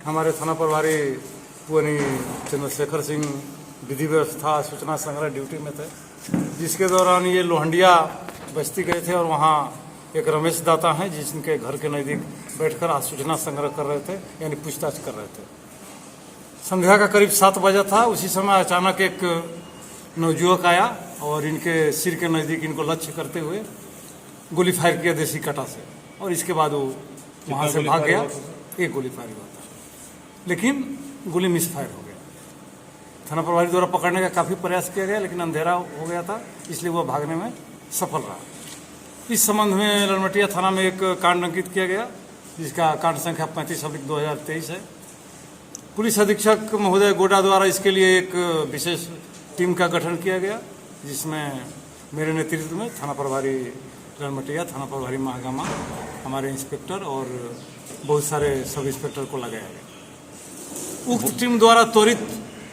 हमारे थाना प्रभारी पुअनी चंद्रशेखर सिंह विधि व्यवस्था सूचना संग्रह ड्यूटी में थे, जिसके दौरान ये लोहंडिया बस्ती गए थे और वहाँ एक रमेश दाता हैं जिनके घर के नज़दीक बैठकर आज सूचना संग्रह कर रहे थे, यानी पूछताछ कर रहे थे। संध्या का करीब 7 बजा था। उसी समय अचानक एक नवयुवक आया और इनके सिर के नज़दीक इनको लक्ष्य करते हुए गोली फायर किया देसी कटा से, और इसके बाद वो वहाँ से भाग गया। एक गोली फायर हुआ था, लेकिन गोली मिस फायर हो गया। थाना प्रभारी द्वारा पकड़ने का काफ़ी प्रयास किया गया, लेकिन अंधेरा हो गया था, इसलिए वह भागने में सफल रहा। इस संबंध में ललमटिया थाना में एक कांड अंकित किया गया, जिसका कांड संख्या 35/2023 है। पुलिस अधीक्षक महोदय गोडा द्वारा इसके लिए एक विशेष टीम का गठन किया गया, जिसमें मेरे नेतृत्व में थाना प्रभारी ललमटिया, थाना प्रभारी महागामा, हमारे इंस्पेक्टर और बहुत सारे सब इंस्पेक्टर को लगाया गया। उक्त टीम द्वारा त्वरित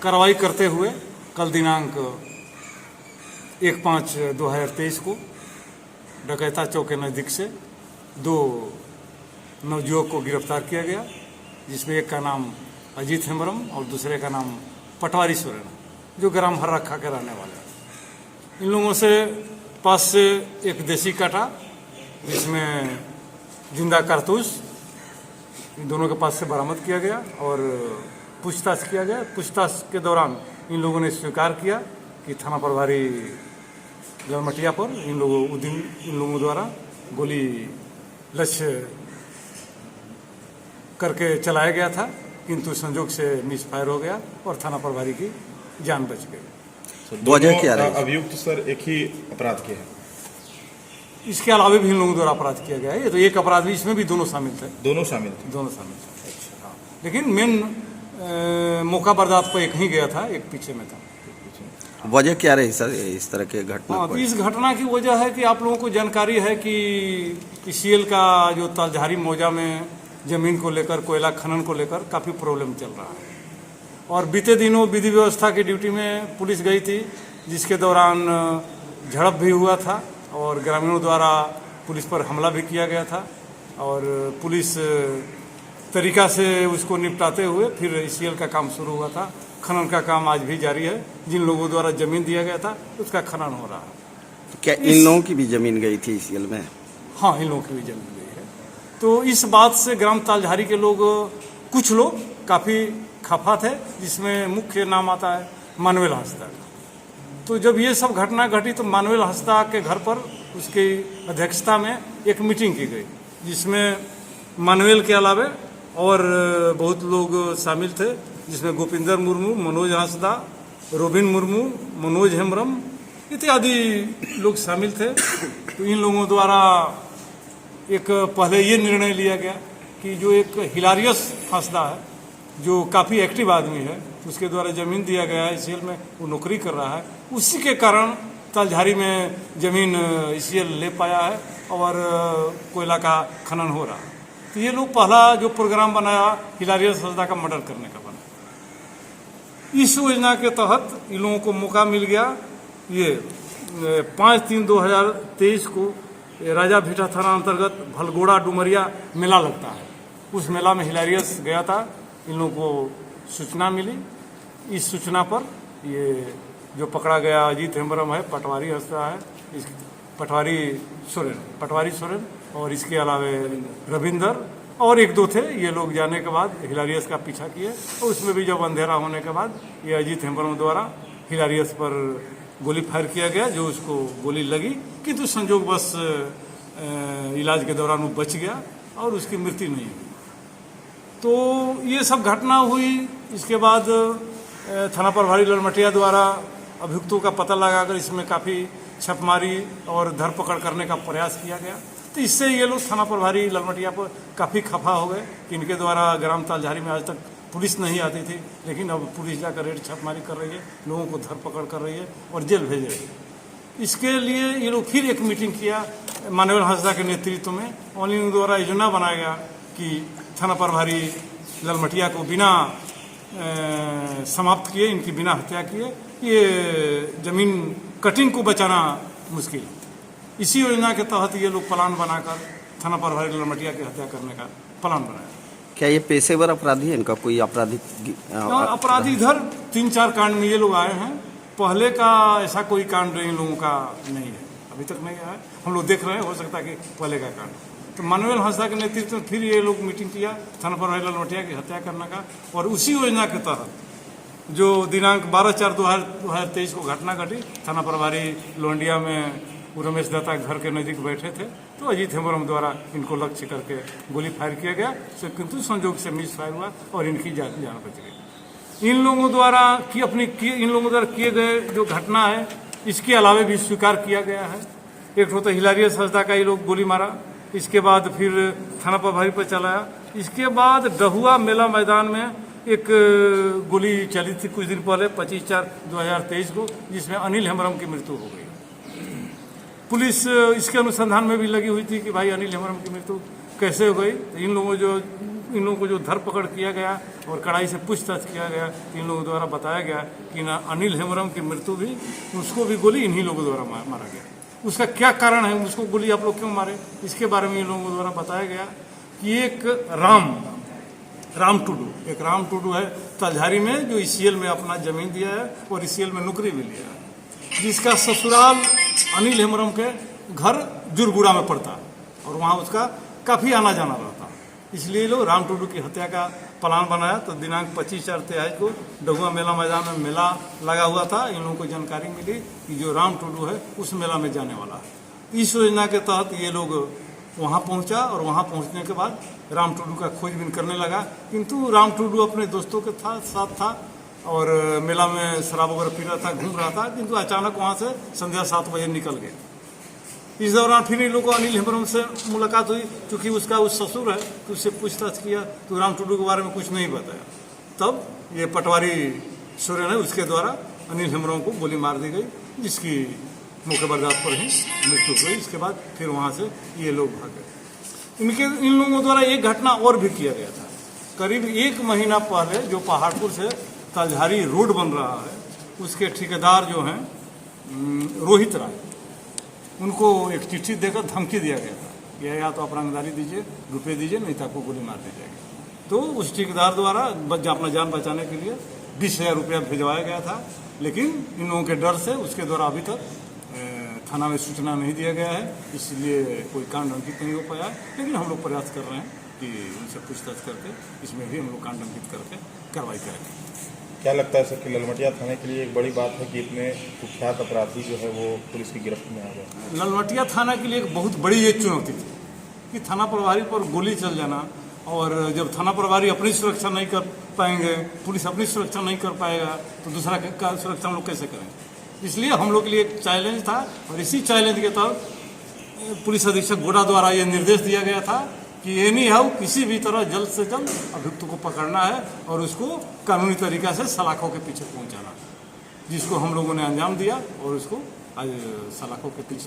कार्रवाई करते हुए कल दिनांक 1/5/2023 को डकैता चौक के नज़दीक से 2 नवयुवक को गिरफ्तार किया गया, जिसमें एक का नाम अजीत हेम्ब्रम और दूसरे का नाम पटवारी सोरेन, जो ग्राम हर्रखा के रहने वाले हैं। इन लोगों से पास से एक देसी काटा, जिसमें जिंदा कारतूस, इन दोनों के पास से बरामद किया गया और पूछताछ किया गया। पूछताछ के दौरान इन लोगों ने स्वीकार किया कि थाना प्रभारी ललमटिया पर इन लोगों द्वारा गोली लक्ष्य करके चलाया गया था, किंतु संजोग से मिस फायर हो गया और थाना प्रभारी की जान बच गई। वजह क्या रही? अभियुक्त सर एक ही अपराध के हैं? इसके अलावा भी इन लोगों द्वारा अपराध किया गया है। ये तो एक अपराध भी, इसमें भी दोनों शामिल थे। दोनों शामिल थे। अच्छा, हाँ। लेकिन मेन मौका बर्दाश्त पर एक ही गया था, एक पीछे में था। वजह क्या रही सर इस तरह के घटना? हाँ, तो इस घटना की वजह है कि आप लोगों को जानकारी है कि पीसीएल का जो तालझारी मौजा में जमीन को लेकर, कोयला खनन को लेकर काफ़ी प्रॉब्लम चल रहा है, और बीते दिनों विधि व्यवस्था की ड्यूटी में पुलिस गई थी, जिसके दौरान झड़प भी हुआ था और ग्रामीणों द्वारा पुलिस पर हमला भी किया गया था, और पुलिस तरीका से उसको निपटाते हुए फिर ईसीएल का काम शुरू हुआ था। खनन का काम आज भी जारी है। जिन लोगों द्वारा जमीन दिया गया था उसका खनन हो रहा है। तो क्या इन लोगों की भी जमीन गई थी ईसीएल में? हाँ, इन लोगों की भी जमीन गई है। तो इस बात से ग्राम तालझारी के लोग, कुछ लोग काफ़ी खफा थे, जिसमें मुख्य नाम आता है मानवेल हंसदा का। तो जब ये सब घटना घटी तो मानवेल हंसदा के घर पर उसकी अध्यक्षता में एक मीटिंग की गई, जिसमें मानवेल के अलावे और बहुत लोग शामिल थे, जिसमें गोपिंदर मुर्मू, मनोज हंसदा, रोबिन मुर्मू, मनोज हेम्ब्रम इत्यादि लोग शामिल थे। तो इन लोगों द्वारा एक पहले ये निर्णय लिया गया कि जो एक हिलारियस हंसदा है, जो काफ़ी एक्टिव आदमी है, उसके द्वारा ज़मीन दिया गया है ईसीएल में, वो नौकरी कर रहा है, उसी के कारण तालझारी में ज़मीन ईसीएल ले पाया है और कोयला का खनन हो रहा है। तो ये लोग पहला जो प्रोग्राम बनाया हिलारियस हंसदा का मर्डर करने का बना। इस योजना के तहत इन लोगों को मौका मिल गया। ये 5/3/2023 को राजा भीटा थाना अंतर्गत भलगोड़ा डुमरिया मेला लगता है। उस मेला में हिलारियस गया था, इन लोगों को सूचना मिली। इस सूचना पर ये जो पकड़ा गया अजीत हेम्ब्रम है, पटवारी हंसदा है, इस पटवारी सोरेन और इसके अलावे रविंदर और 1-2 थे। ये लोग जाने के बाद हिलारियस का पीछा किए, और उसमें भी जब अंधेरा होने के बाद ये अजीत हेम्ब्रम द्वारा हिलारियस पर गोली फायर किया गया, जो उसको गोली लगी, किंतु संजोग बस इलाज के दौरान वो बच गया और उसकी मृत्यु नहीं हुई। तो ये सब घटना हुई। इसके बाद थाना प्रभारी ललमटिया द्वारा अभियुक्तों का पता लगाकर इसमें काफ़ी छापेमारी और धरपकड़ करने का प्रयास किया गया। तो इससे ये लोग थाना प्रभारी ललमटिया पर काफ़ी खफा हो गए कि इनके द्वारा ग्राम तालझारी में आज तक पुलिस नहीं आती थी, लेकिन अब पुलिस जाकर रेड छापेमारी कर रही है, लोगों को धरपकड़ कर रही है और जेल भेज रही है। इसके लिए ये लोग फिर एक मीटिंग किया मानवेल हंसदा के नेतृत्व में, और इन द्वारा योजना बनाया गया कि थाना प्रभारी ललमटिया को बिना समाप्त किए, इनकी बिना हत्या किए, ये ज़मीन कटिंग को बचाना मुश्किल। इसी योजना के तहत ये लोग प्लान बनाकर थाना प्रभारी ललमटिया की हत्या करने का प्लान बनाया। क्या ये पेशेवर अपराधी है? इनका कोई आपराधिक और अपराधी इधर 3-4 कांड में ये लोग आए हैं। पहले का ऐसा कोई कांड इन लोगों का नहीं है, अभी तक नहीं आया। हम लोग देख रहे हैं, हो सकता है कि पहले का कांड। तो मानुएल हंसदा के नेतृत्व में फिर ये लोग मीटिंग किया थाना प्रभारी ललवटिया की हत्या करने का, और उसी योजना के तहत जो दिनांक 12/4/2023 को घटना घटी, थाना प्रभारी लोहंडिया में वो रमेश दत्ता घर के नज़दीक बैठे थे, तो अजीत हेम्ब्रम द्वारा इनको लक्ष्य करके गोली फायर किया गया, किंतु संजोग से मिस फायर हुआ और इनकी जान बच गई। इन लोगों द्वारा किए गए जो घटना है, इसके अलावे भी स्वीकार किया गया है। एक तो हिलारियस हंसदा का ये लोग गोली मारा, इसके बाद फिर थाना प्रभारी पर चलाया, इसके बाद डहुआ मेला मैदान में एक गोली चली थी कुछ दिन पहले 25/4/2023 को, जिसमें अनिल हेम्ब्रम की मृत्यु हो गई। पुलिस इसके अनुसंधान में भी लगी हुई थी कि भाई अनिल हेम्ब्रम की मृत्यु कैसे हो गई। तो इन लोगों को जो धरपकड़ किया गया और कड़ाई से पूछताछ किया गया, इन लोगों द्वारा बताया गया कि ना अनिल हेम्ब्रम की मृत्यु भी, उसको भी गोली इन्हीं लोगों द्वारा मारा गया। उसका क्या कारण है, उसको गोली आप लोग क्यों मारे, इसके बारे में इन लोगों द्वारा बताया गया कि एक राम टुडू है तलझारी में, जो ईसीएल में अपना जमीन दिया है और ईसीएल में नौकरी भी लिया है, जिसका ससुराल अनिल हेम्ब्रम के घर जुरगुड़ा में पड़ता है और वहाँ उसका काफ़ी आना जाना रहता है। इसलिए लोग राम टुडू की हत्या का प्लान बनाया। तो दिनांक 25/4/23 को डहुआ मेला मैदान में मेला लगा हुआ था। इन लोगों को जानकारी मिली कि जो राम टुडू है उस मेला में जाने वाला है। इस योजना के तहत ये लोग वहाँ पहुँचा और वहाँ पहुँचने के बाद राम टुडू का खोजबीन करने लगा, किंतु राम टुडू अपने दोस्तों के साथ था और मेला में शराब वगैरह पी रहा था, घूम रहा था, किंतु अचानक वहाँ से संध्या 7 बजे निकल गए। इस दौरान फिर इन लोगों को अनिल हेम्ब्रम से मुलाकात हुई, क्योंकि उसका उस ससुर है, तो उससे पूछताछ किया तो राम टुडू के बारे में कुछ नहीं बताया। तब ये पटवारी सोरेन है, उसके द्वारा अनिल हेम्ब्रम को गोली मार दी गई, जिसकी मौके बर्दाश्त पर ही मृत्यु हुई। इसके बाद फिर वहाँ से ये लोग भाग गए। इन लोगों द्वारा एक घटना और भी किया गया था। करीब 1 महीना पहले जो पहाड़पुर से तलझारी रोड बन रहा है, उसके ठेकेदार जो हैं रोहित राय, उनको एक चिट्ठी देकर धमकी दिया गया था कि या तो अपरांगदारी दीजिए, रुपये दीजिए, नहीं तो आपको गोली मार दी जाएगी। तो उस ठेकेदार द्वारा अपना जान बचाने के लिए 20,000 रुपया भिजवाया गया था, लेकिन इन लोगों के डर से उसके द्वारा अभी तक थाना में सूचना नहीं दिया गया है, इसलिए कोई कांड अंकित नहीं हो पाया। लेकिन हम लोग प्रयास कर रहे हैं कि उनसे पूछताछ करके इसमें भी हम लोग कांड अंकित करके कार्रवाई करेंगे। क्या लगता है सर कि ललवटिया थाने के लिए एक बड़ी बात है कि इतने कुख्यात अपराधी जो है वो पुलिस की गिरफ्त में आ गए? ललवटिया थाना के लिए एक बहुत बड़ी ये चुनौती थी कि थाना प्रभारी पर गोली चल जाना, और जब थाना प्रभारी अपनी सुरक्षा नहीं कर पाएंगे, पुलिस अपनी सुरक्षा नहीं कर पाएगा, तो दूसरा का सुरक्षा हम लोग कैसे करेंगे। इसलिए हम लोग के लिए एक चैलेंज था, और इसी चैलेंज के तहत पुलिस अधीक्षक गोड़ा द्वारा ये निर्देश दिया गया था कि एनी हाउ किसी भी तरह जल्द से जल्द अभियुक्त को पकड़ना है और उसको कानूनी तरीका से सलाखों के पीछे पहुंचाना, जिसको हम लोगों ने अंजाम दिया और उसको आज सलाखों के पीछे